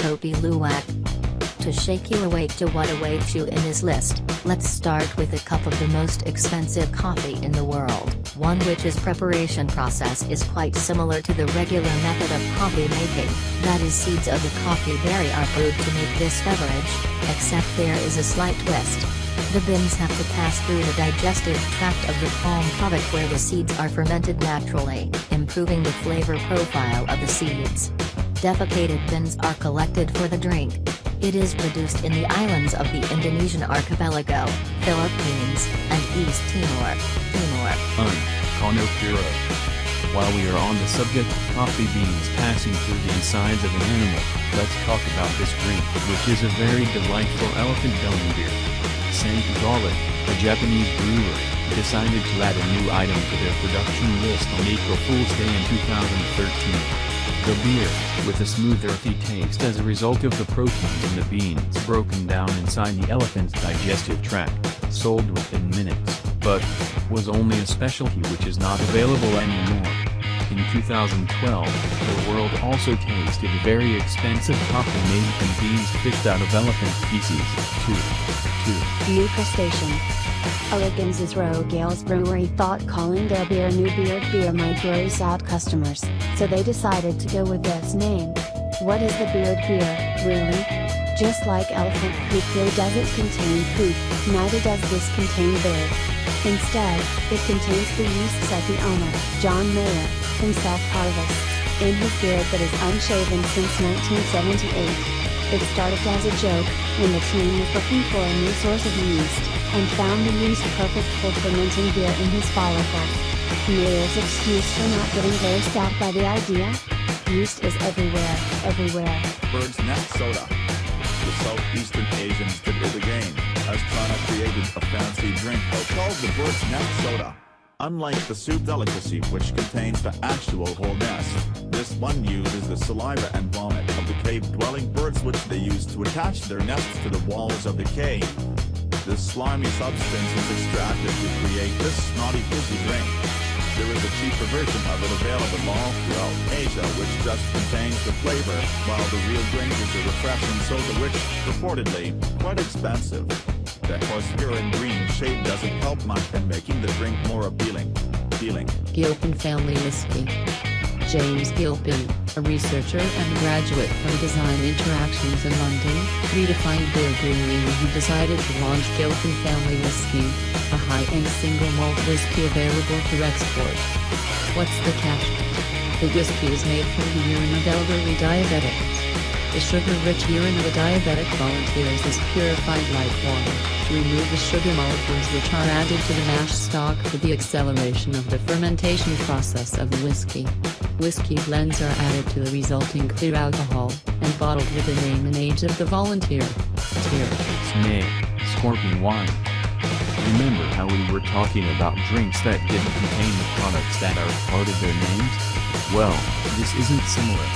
Kopi Luwak. To shake you awake to what awaits you in this list, let's start with a cup of the most expensive coffee in the world, one which its preparation process is quite similar to the regular method of coffee making, that is seeds of the coffee berry are brewed to make this beverage, except there is a slight twist. The beans have to pass through the digestive tract of the palm product where the seeds are fermented naturally, improving the flavor profile of the seeds. Defecated beans are collected for the drink. It is produced in the islands of the Indonesian archipelago, Philippines, and East Timor. Konopiro. While we are on the subject of coffee beans passing through the insides of an animal, let's talk about this drink, which is a very delightful elephant-belly beer. St. Gallen, a Japanese brewery, decided to add a new item to their production list on April Fool's Day in 2013. The beer, with a smooth earthy taste as a result of the proteins in the beans broken down inside the elephant's digestive tract, sold within minutes, but was only a specialty which is not available anymore. In 2012, the world also tasted very expensive coffee made from beans fished out of elephant feces, too. New Crustacean. Oregon's Rogales Brewery thought calling their beer New Beard Beer might gross out customers, so they decided to go with this name. What is the beard beer, really? Just like elephant poop beer doesn't contain poop, neither does this contain beer. Instead, it contains the yeasts that the owner, John Mayer, himself harvests, in his beard that is unshaven since 1978. It started as a joke, when the team was looking for a new source of yeast, and found the yeast perfect for fermenting beer in his follicles. Mayer's excuse for not getting grossed out by the idea? Yeast is everywhere. Bird's nest soda. The Southeastern Asians did it again, as China created a fancy drink called the bird's nest soda. Unlike the soup delicacy which contains the actual whole nest, this one uses the saliva and vomit of the cave-dwelling birds which they use to attach their nests to the walls of the cave. This slimy substance is extracted to create this snotty fizzy drink. There is a cheaper version of it available all throughout Asia which just contains the flavor, while the real drink is a refreshing soda which, reportedly, quite expensive. The horse urine green shade doesn't help much in making the drink more appealing. Gilpin Family Whisky. James Gilpin, a researcher and graduate from Design Interactions in London, redefined beer brewing when he decided to launch Gilpin Family Whisky, a high-end single malt whisky available for export. What's the catch? The whisky is made from the urine of elderly diabetics. The sugar-rich urine of the diabetic volunteers is purified like water, to remove the sugar molecules which are added to the mash stock for the acceleration of the fermentation process of the whiskey. Whiskey blends are added to the resulting clear alcohol, and bottled with the name and age of the volunteer. Snake, scorpion wine. Remember how we were talking about drinks that didn't contain the products that are part of their names? Well, this isn't similar.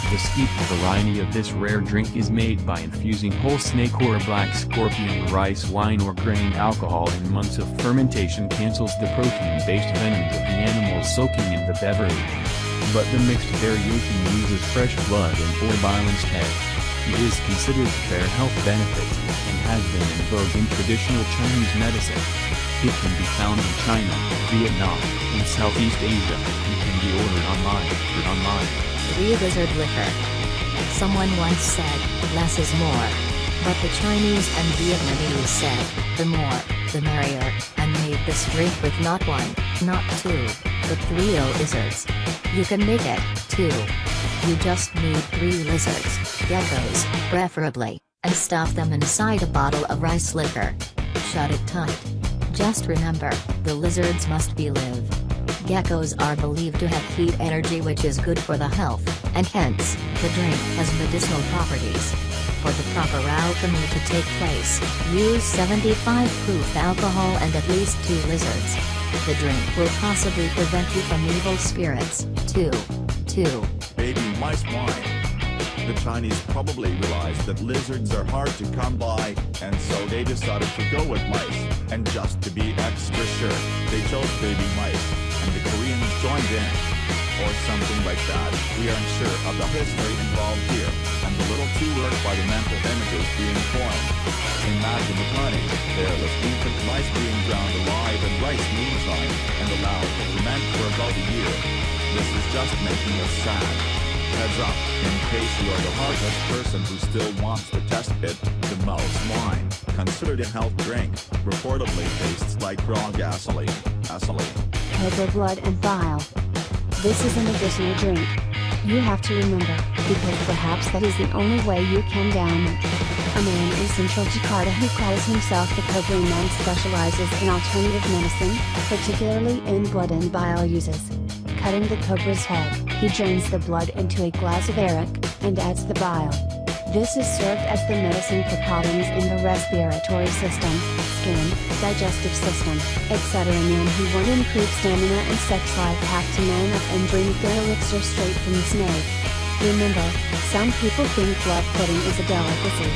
The steep variety of this rare drink is made by infusing whole snake or black scorpion rice wine or grain alcohol in months of fermentation cancels the protein-based venoms of the animals soaking in the beverage. But the mixed variation uses fresh blood and bile instead. It is considered to bear health benefits, and has been in vogue in traditional Chinese medicine. It can be found in China, Vietnam, and Southeast Asia, and can be ordered online. 3 Lizard liquor. Someone once said, less is more. But the Chinese and Vietnamese said, the more, the merrier, and made this drink with not 1, not 2, but 3 lizards. You can make it, too. You just need 3 lizards, geckos, preferably, and stuff them inside a bottle of rice liquor. Shut it tight. Just remember, the lizards must be live. Geckos are believed to have heat energy which is good for the health, and hence, the drink has medicinal properties. For the proper alchemy to take place, use 75 proof alcohol and at least 2 lizards. The drink will possibly prevent you from evil spirits, too. Baby mice wine. The Chinese probably realized that lizards are hard to come by, and so they decided to go with mice, and just to be extra sure, they chose baby mice, and the Koreans joined in. or something like that. We aren't sure of the history involved here, and a little too worked by the mental images being formed. Imagine the tiny, hairless infant mice being drowned alive in rice moonshine and allowed to ferment for about a year. This is just making us sad. Heads up, in case you are the heartless person who still wants to test it, the mouse wine, considered a health drink, reportedly tastes like raw gasoline. Cobra blood and bile. This is an additional drink. You have to remember, because perhaps that is the only way you can down it. A man in central Jakarta who calls himself the Cobra Man specializes in alternative medicine, particularly in blood and bile uses. Cutting the cobra's head, he drains the blood into a glass of arak, and adds the bile. This is served as the medicine for problems in the respiratory system, skin, digestive system, etc. Men who want to improve stamina and sex life have to man up and drink their elixir straight from the snake. Remember, some people think blood pudding is a delicacy.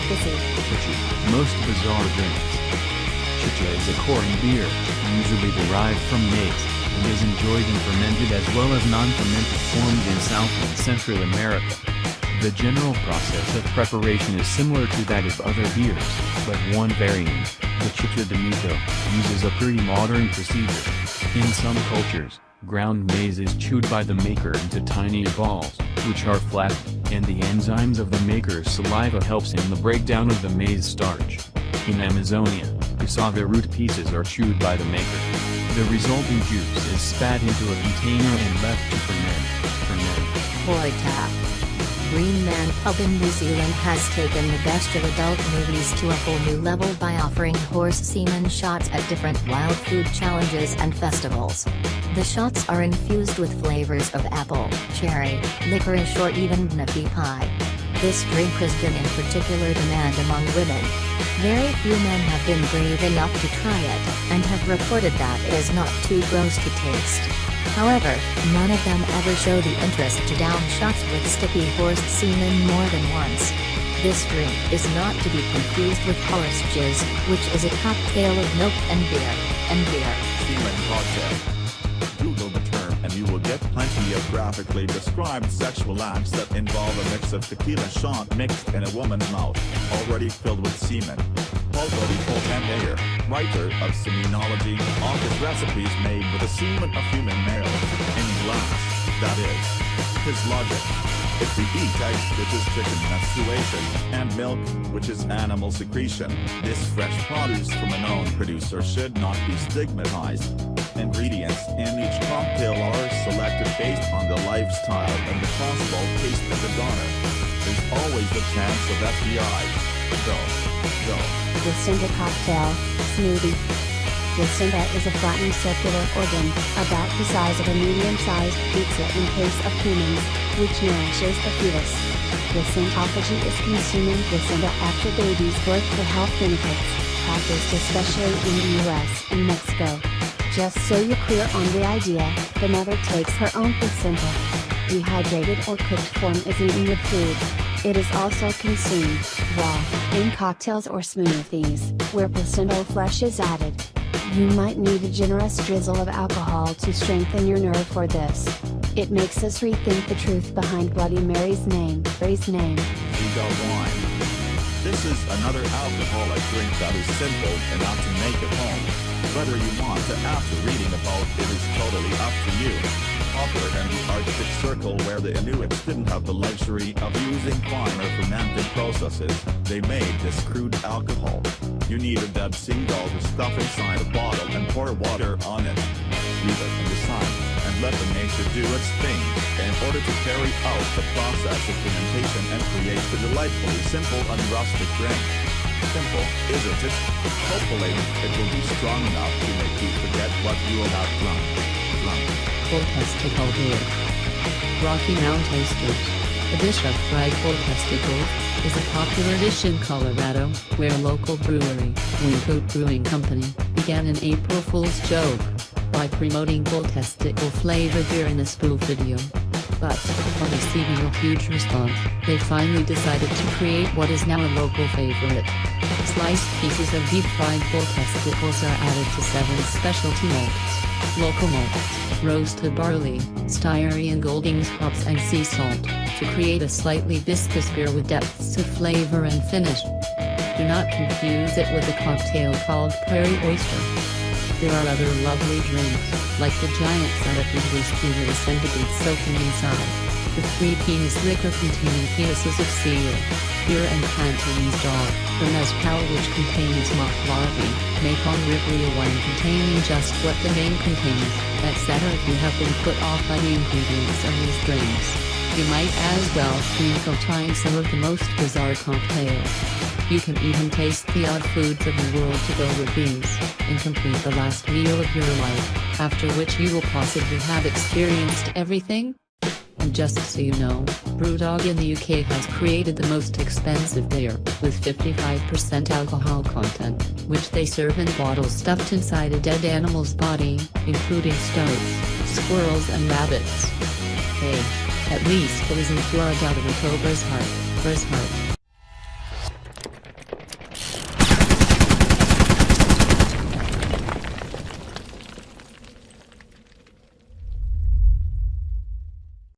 Chicha, most bizarre drinks. Chicha is a corn beer, usually derived from maize, and is enjoyed in fermented as well as non-fermented forms in South and Central America. The general process of preparation is similar to that of other beers, but one variant, the chicha de mito, uses a pretty modern procedure. In some cultures, ground maize is chewed by the maker into tiny balls, which are flattened, and the enzymes of the maker's saliva helps in the breakdown of the maize starch. In Amazonia, cassava root pieces are chewed by the maker. The resulting juice is spat into a container and left to ferment. Boy tap. Green Man Pub in New Zealand has taken the best of adult movies to a whole new level by offering horse semen shots at different wild food challenges and festivals. The shots are infused with flavors of apple, cherry, licorice or even nucky pie. This drink has been in particular demand among women. Very few men have been brave enough to try it, and have reported that it is not too gross to taste. However, none of them ever show the interest to down shots with sticky horse semen more than once. This drink is not to be confused with horse jizz, which is a cocktail of milk and beer. Semen Cocktail. Google the term and you will get plenty of graphically described sexual acts that involve a mix of tequila shot mixed in a woman's mouth, already filled with semen. Paul Mayer, writer of Semenology, offers recipes made with the semen of human males, in glass, that is. His logic. If we eat eggs, which is chicken menstruation, and milk, which is animal secretion, this fresh produce from a known producer should not be stigmatized. Ingredients in each cocktail are selected based on the lifestyle and the possible taste of the donor. There's always the chance of STIs. Go. Placenta cocktail, smoothie. Placenta is a flattened circular organ, about the size of a medium-sized pizza in case of humans, which nourishes the fetus. Placentophagy is consuming placenta after baby's birth for health benefits, practiced especially in the US and Mexico. Just so you're clear on the idea, the mother takes her own placenta. Dehydrated or cooked form is eaten with food. It is also consumed, raw, in cocktails or smoothies, where placental flesh is added. You might need a generous drizzle of alcohol to strengthen your nerve for this. It makes us rethink the truth behind Bloody Mary's name. Seagull wine. This is another alcoholic drink that is simple enough to make at home. Whether you want to after reading about it is totally up to you. Popular in the Arctic Circle where the Inuits didn't have the luxury of using finer fermenting processes, they made this crude alcohol. You need a dead seagull to stuff inside a bottle and pour water on it. Leave it in the sun, and let the nature do its thing, in order to carry out the process of fermentation and create the delightfully simple and rustic drink. Simple, isn't it? Hopefully, it will be strong enough to make you forget what you will have drunk. Testicle beer. Rocky Mountain Oysters. A dish of fried testicles is a popular dish in Colorado, where local brewery, Wingcoat Brewing Company, began an April Fool's joke by promoting testicle flavored beer in a spoof video. But, on receiving a huge response, they finally decided to create what is now a local favorite. Sliced pieces of deep-fried bull testicles are added to 7 specialty malts, local malts, roasted barley, Styrian Goldings hops and sea salt, to create a slightly viscous beer with depths of flavor and finish. Do not confuse it with a cocktail called Prairie Oyster. There are other lovely drinks, like the giant centipede whiskey with a centipede soaking inside, the 3-penis liquor containing penises of seal, beer and Cantonese dog, the mezcal which contains moth larvae, Mekong River wine containing just what the name contains, etc. If you have been put off by the ingredients of these drinks, you might as well think of trying some of the most bizarre cocktails. You can even taste the odd foods of the world to go with these, and complete the last meal of your life, after which you will possibly have experienced everything. And just so you know, Brewdog in the UK has created the most expensive beer, with 55% alcohol content, which they serve in bottles stuffed inside a dead animal's body, including stoats, squirrels and rabbits. Hey, at least it isn't blood out of a cobra's heart,